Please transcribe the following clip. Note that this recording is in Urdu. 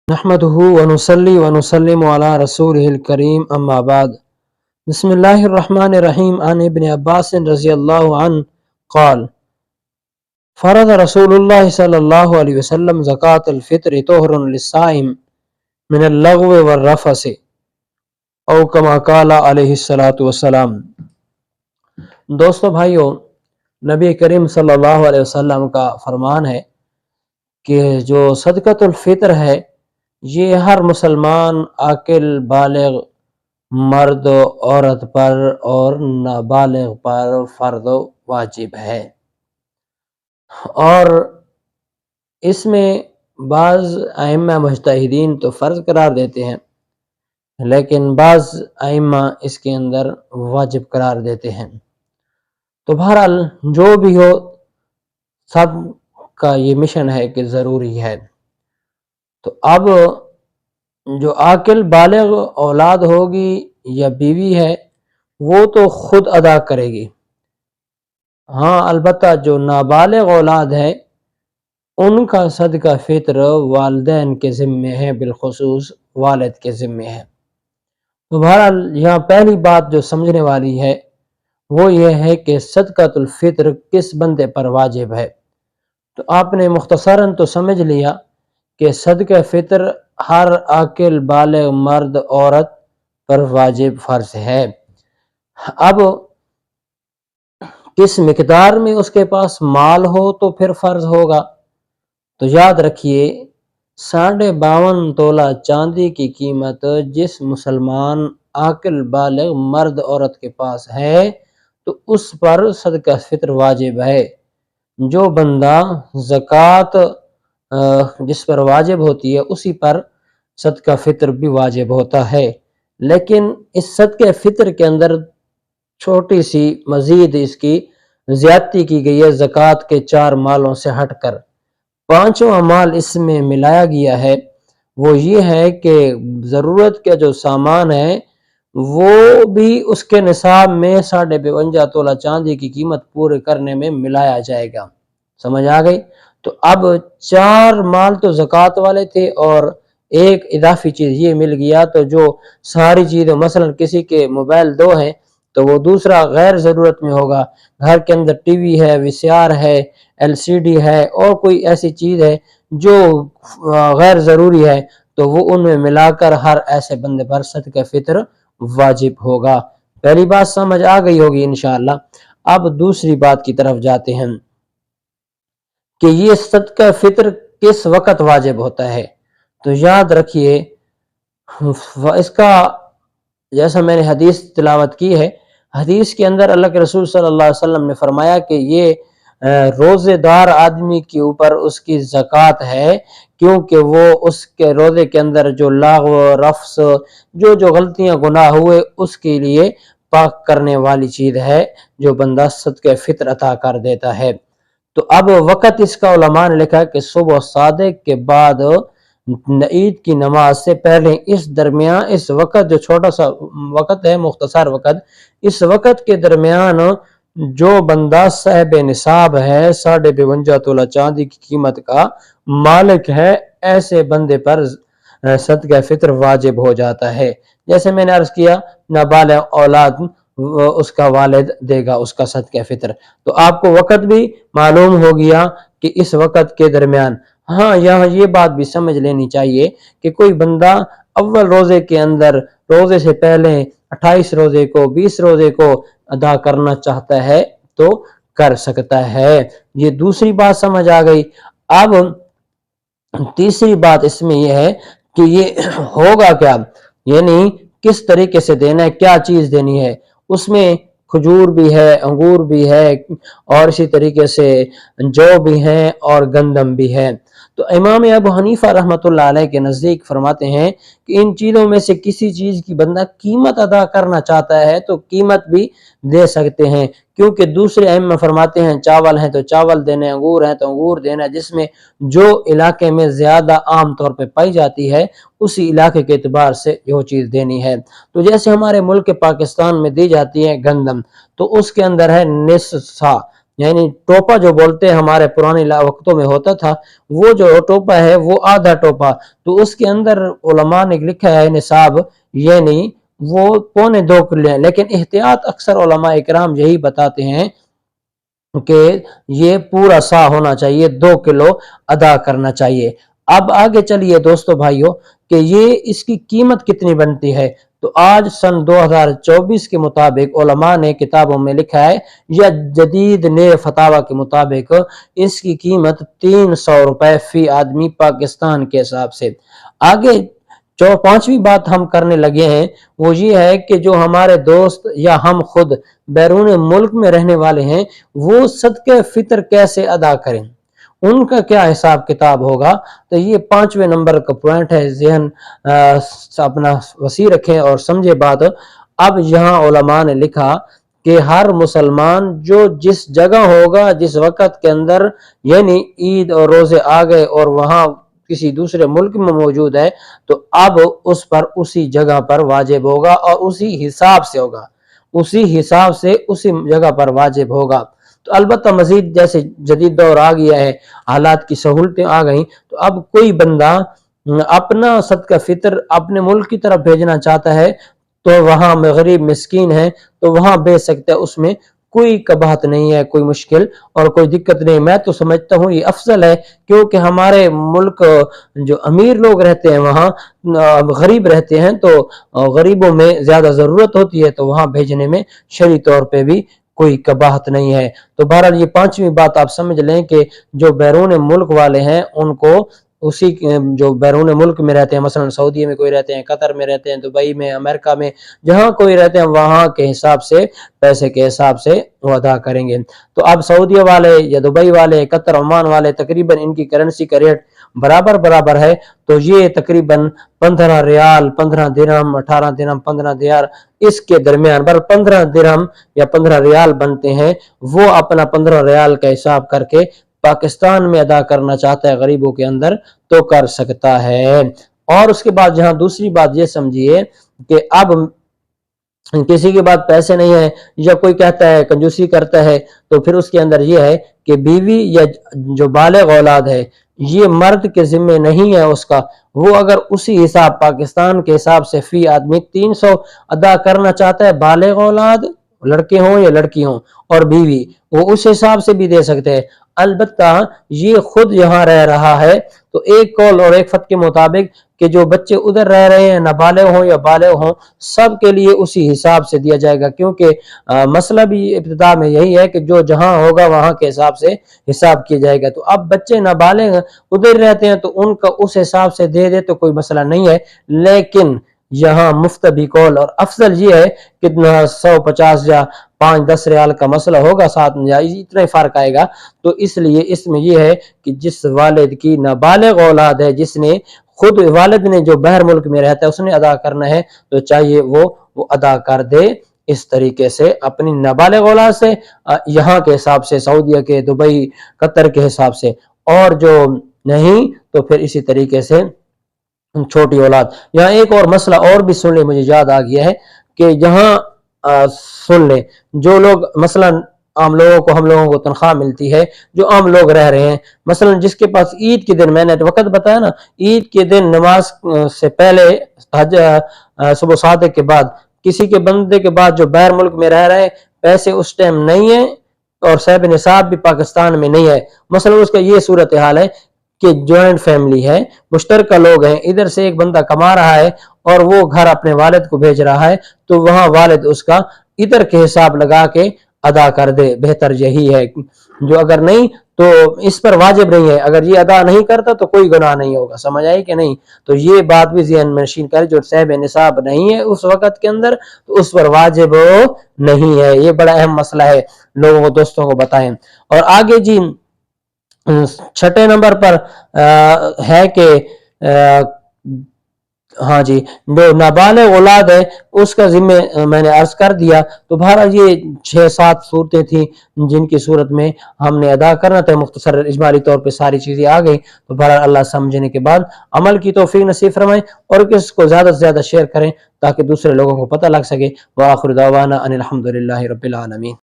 نحمده ونصلي ونسلم على رسوله الكريم اما بعد بسم الله الرحمن الرحيم عن ابن عباس رضي الله عنه قال فرض رسول الله صلى الله عليه وسلم زكاة الفطر طهر للصائم من اللغو والرفث او كما قال علیہ الصلاۃ والسلام۔ دوستو بھائیو، نبی کریم صلی اللہ علیہ وسلم کا فرمان ہے کہ جو صدقۃ الفطر ہے یہ ہر مسلمان عاقل بالغ مرد و عورت پر اور نابالغ پر فرض و واجب ہے، اور اس میں بعض ائمہ مجتہدین تو فرض قرار دیتے ہیں لیکن بعض ائمہ اس کے اندر واجب قرار دیتے ہیں۔ تو بہرحال جو بھی ہو، سب کا یہ مشن ہے کہ ضروری ہے۔ تو اب جو عاقل بالغ اولاد ہوگی یا بیوی ہے وہ تو خود ادا کرے گی، ہاں البتہ جو نابالغ اولاد ہے ان کا صدقہ فطر والدین کے ذمے ہے، بالخصوص والد کے ذمے ہے۔ تو بہرحال یہاں پہلی بات جو سمجھنے والی ہے وہ یہ ہے کہ صدقۃ الفطر کس بندے پر واجب ہے۔ تو آپ نے مختصراً تو سمجھ لیا کہ صدقہ فطر ہر عاقل بالغ مرد عورت پر واجب فرض ہے۔ اب کس مقدار میں اس کے پاس مال ہو تو پھر فرض ہوگا، تو یاد رکھیے 52.5 تولہ چاندی کی قیمت جس مسلمان عاقل بالغ مرد عورت کے پاس ہے تو اس پر صدقہ فطر واجب ہے۔ جو بندہ زکوٰۃ جس پر واجب ہوتی ہے اسی پر صدقہ فطر بھی واجب ہوتا ہے، لیکن اس صدقہ فطر کے اندر چھوٹی سی مزید اس کی زیادتی کی گئی ہے، زکوٰۃ کے 4 مالوں سے ہٹ کر 5واں مال اس میں ملایا گیا ہے۔ وہ یہ ہے کہ ضرورت کے جو سامان ہے وہ بھی اس کے نصاب میں 52.5 تولہ چاندی کی قیمت پورے کرنے میں ملایا جائے گا۔ سمجھ آ گئی؟ تو اب 4 مال تو زکوٰۃ والے تھے اور ایک اضافی چیز یہ مل گیا، تو جو ساری چیزیں مثلا کسی کے موبائل 2 ہیں تو وہ دوسرا غیر ضرورت میں ہوگا، گھر کے اندر ٹی وی ہے، وی سی آر ہے، ایل سی ڈی ہے اور کوئی ایسی چیز ہے جو غیر ضروری ہے، تو وہ ان میں ملا کر ہر ایسے بندے پر صدقہ فطر واجب ہوگا۔ پہلی بات سمجھ آ گئی ہوگی انشاءاللہ۔ اب دوسری بات کی طرف جاتے ہیں کہ یہ صدقہ فطر کس وقت واجب ہوتا ہے۔ تو یاد رکھیے اس کا، جیسا میں نے حدیث تلاوت کی ہے، حدیث کے اندر اللہ کے رسول صلی اللہ علیہ وسلم نے فرمایا کہ یہ روزے دار آدمی کے اوپر اس کی زکوٰۃ ہے، کیونکہ وہ اس کے روزے کے اندر جو لغو رفث جو غلطیاں گناہ ہوئے اس کے لیے پاک کرنے والی چیز ہے جو بندہ صدقہ فطر عطا کر دیتا ہے۔ تو اب وقت اس کا علماء نے لکھا کہ صبح صادق کے بعد عید کی نماز سے پہلے، اس درمیان اس وقت جو چھوٹا سا وقت ہے، مختصر وقت، اس وقت کے درمیان جو بندہ صاحب نصاب ہے 52.5 تولہ چاندی کی قیمت کا مالک ہے، ایسے بندے پر صدقہ فطر واجب ہو جاتا ہے۔ جیسے میں نے عرض کیا نابالغ اولاد اس کا والد دے گا اس کا صدقہ فطر۔ تو آپ کو وقت بھی معلوم ہو گیا کہ اس وقت کے درمیان، ہاں یہاں یہ بات بھی سمجھ لینی چاہیے کہ کوئی بندہ اول روزے کے اندر روزے سے پہلے 28 روزے کو 20 روزے کو ادا کرنا چاہتا ہے تو کر سکتا ہے۔ یہ دوسری بات سمجھ آ گئی۔ اب تیسری بات اس میں یہ ہے کہ یہ ہوگا کیا، یعنی کس طریقے سے دینا ہے، کیا چیز دینی ہے۔ اس میں کھجور بھی ہے، انگور بھی ہے اور اسی طریقے سے جو بھی ہیں اور گندم بھی ہے۔ تو امام ابو حنیفہ رحمۃ اللہ علیہ کے نزدیک فرماتے ہیں کہ ان چیزوں میں سے کسی چیز کی بندہ قیمت ادا کرنا چاہتا ہے تو قیمت بھی دے سکتے ہیں، کیونکہ دوسرے ائمہ فرماتے ہیں چاول ہیں تو چاول دینے، انگور ہیں تو انگور دینا، جس میں جو علاقے میں زیادہ عام طور پہ پائی جاتی ہے اسی علاقے کے اعتبار سے یہ چیز دینی ہے۔ تو جیسے ہمارے ملک پاکستان میں دی جاتی ہے گندم، تو اس کے اندر ہے نصف سا، یعنی ٹوپا جو بولتے ہیں ہمارے پرانے وقتوں میں ہوتا تھا، وہ جو ٹوپا ہے وہ آدھا ٹوپا، تو اس کے اندر علماء نے لکھا ہے نصاب یعنی وہ 2.25 کلو ہے، لیکن احتیاط اکثر علماء اکرام یہی بتاتے ہیں کہ یہ پورا سا ہونا چاہیے، 2 کلو ادا کرنا چاہیے۔ اب آگے چلیے دوستو بھائیوں کہ یہ اس کی قیمت کتنی بنتی ہے، تو آج سن 2024 کے مطابق علماء نے کتابوں میں لکھا ہے یا جدید نئے فتاوی کے مطابق اس کی قیمت 300 روپے فی آدمی پاکستان کے حساب سے۔ آگے جو 5ویں بات ہم کرنے لگے ہیں وہ یہ ہے کہ جو ہمارے دوست یا ہم خود بیرون ملک میں رہنے والے ہیں وہ صدقہ فطر کیسے ادا کریں، ان کا کیا حساب کتاب ہوگا، تو یہ 5ویں نمبر کا پوائنٹ ہے، ذہن اپنا وسیع رکھیں اور سمجھے بات۔ اب یہاں علماء نے لکھا کہ ہر مسلمان جو جس جگہ ہوگا جس وقت کے اندر، یعنی عید اور روزے آ گئے اور وہاں کسی دوسرے ملک میں موجود ہے، تو اب اس پر اسی جگہ پر واجب ہوگا اور اسی حساب سے ہوگا، اسی حساب سے اسی جگہ پر واجب ہوگا۔ تو البتہ مزید جیسے جدید دور آ گیا ہے، حالات کی سہولتیں آ گئیں، تو اب کوئی بندہ اپنا صدقہ فطر اپنے ملک کی طرف بھیجنا چاہتا ہے تو وہاں غریب مسکین ہے تو وہاں بھیج سکتا ہے، اس میں کوئی قباحت نہیں ہے، کوئی مشکل اور کوئی دقت نہیں۔ میں تو سمجھتا ہوں یہ افضل ہے، کیونکہ ہمارے ملک جو امیر لوگ رہتے ہیں وہاں غریب رہتے ہیں، تو غریبوں میں زیادہ ضرورت ہوتی ہے، تو وہاں بھیجنے میں شرعی طور پہ بھی کوئی قباحت نہیں ہے۔ تو بہرحال یہ 5ویں بات آپ سمجھ لیں کہ جو بیرون ملک والے ہیں ان کو اسی جو بیرون ملک میں رہتے ہیں، مثلا سعودی میں کوئی رہتے ہیں، قطر میں رہتے ہیں، دبئی میں، امریکہ میں، جہاں کوئی رہتے ہیں وہاں کے حساب سے پیسے کے حساب سے وہ ادا کریں گے۔ تو اب سعودی والے یا دبئی والے، قطر عمان والے، تقریباً ان کی کرنسی کا ریٹ برابر ہے، تو یہ تقریباً 15 ریال، 15 درہم، 18 درہم، 15 دیار اس کے درمیان 15 درہم یا 15 ریال بنتے ہیں۔ وہ اپنا 15 ریال کا حساب کر کے پاکستان میں ادا کرنا چاہتا ہے غریبوں کے اندر تو کر سکتا ہے۔ اور اس کے بعد یہاں دوسری بات یہ سمجھیے کہ اب کسی کے بعد پیسے نہیں ہیں یا کوئی کہتا ہے کنجوسی کرتا ہے، تو پھر اس کے اندر یہ ہے کہ بیوی یا جو بالغ اولاد ہے یہ مرد کے ذمہ نہیں ہے، اس کا وہ اگر اسی حساب پاکستان کے حساب سے فی آدمی 300 ادا کرنا چاہتا ہے، بالغ اولاد لڑکے ہوں یا لڑکی ہوں اور بیوی، وہ اس حساب سے بھی دے سکتے ہیں۔ البتہ یہ خود یہاں رہ رہا ہے تو ایک قول اور ایک فتوے کے مطابق کہ جو بچے ادھر رہ رہے ہیں نابالغ ہوں یا بالغ ہوں سب کے لیے اسی حساب سے دیا جائے گا، کیونکہ مسئلہ بھی ابتدا میں یہی ہے کہ جو جہاں ہوگا وہاں کے حساب سے حساب کیا جائے گا۔ تو اب بچے نابالغ ادھر رہتے ہیں تو ان کا اس حساب سے دے دے تو کوئی مسئلہ نہیں ہے، لیکن یہاں مفتبی قول اور افضل یہ ہے کہ 150 یا 5-10 ریال کا مسئلہ ہوگا ساتھ میں، اتنا ہی فرق آئے گا۔ تو اس لیے اس میں یہ ہے کہ جس والد کی نابالغ اولاد ہے، جس نے خود والد نے جو باہر ملک میں رہتا ہے اس نے ادا کرنا ہے، تو چاہیے وہ ادا کر دے اس طریقے سے اپنی نابالغ اولاد سے، یہاں کے حساب سے، سعودیہ کے، دبئی، قطر کے حساب سے، اور جو نہیں تو پھر اسی طریقے سے چھوٹی اولاد۔ یہاں ایک اور مسئلہ اور بھی سن لیں، مجھے یاد آ گیا ہے کہ یہاں سن لیں جو لوگ مثلا عام لوگوں کو، ہم لوگوں کو تنخواہ ملتی ہے، جو عام لوگ رہ رہے ہیں، مثلا جس کے پاس عید کے دن، میں نے وقت بتایا نا، عید کے دن نماز سے پہلے صبح صادق کے بعد کسی کے بندے کے بعد جو باہر ملک میں رہ رہے ہیں پیسے اس ٹائم نہیں ہیں اور صاحب نصاب بھی پاکستان میں نہیں ہے، مثلا اس کا یہ صورتحال ہے کہ جوائنٹ فیملی ہے، مشترکہ لوگ ہیں، ادھر سے ایک بندہ کما رہا ہے اور وہ گھر اپنے والد کو بھیج رہا ہے، تو وہاں والد اس کا ادھر کے حساب لگا کے ادا کر دے، بہتر یہی ہے۔ جو اگر نہیں تو اس پر واجب نہیں ہے، اگر یہ ادا نہیں کرتا تو کوئی گناہ نہیں ہوگا، سمجھ آئی کہ نہیں؟ تو یہ بات بھی ذہن میں نشین کرے، جو صاحب نصاب نہیں ہے اس وقت کے اندر تو اس پر واجب نہیں ہے۔ یہ بڑا اہم مسئلہ ہے، لوگوں کو، دوستوں کو بتائیں۔ اور آگے جی 6 نمبر پر ہے کہ ہاں جی جو نابالغ اولاد ہے اس کا ذمہ میں نے عرض کر دیا، تو بہرحال یہ 6-7 صورتیں تھیں جن کی صورت میں ہم نے ادا کرنا تھا، مختصر اجمالی طور پہ ساری چیزیں آ گئی۔ تو بہرحال اللہ سمجھنے کے بعد عمل کی توفیق نصیب فرمائے اور اس کو زیادہ سے زیادہ شیئر کریں تاکہ دوسرے لوگوں کو پتہ لگ سکے۔ وآخر دعوانا ان الحمدللہ رب العالمین۔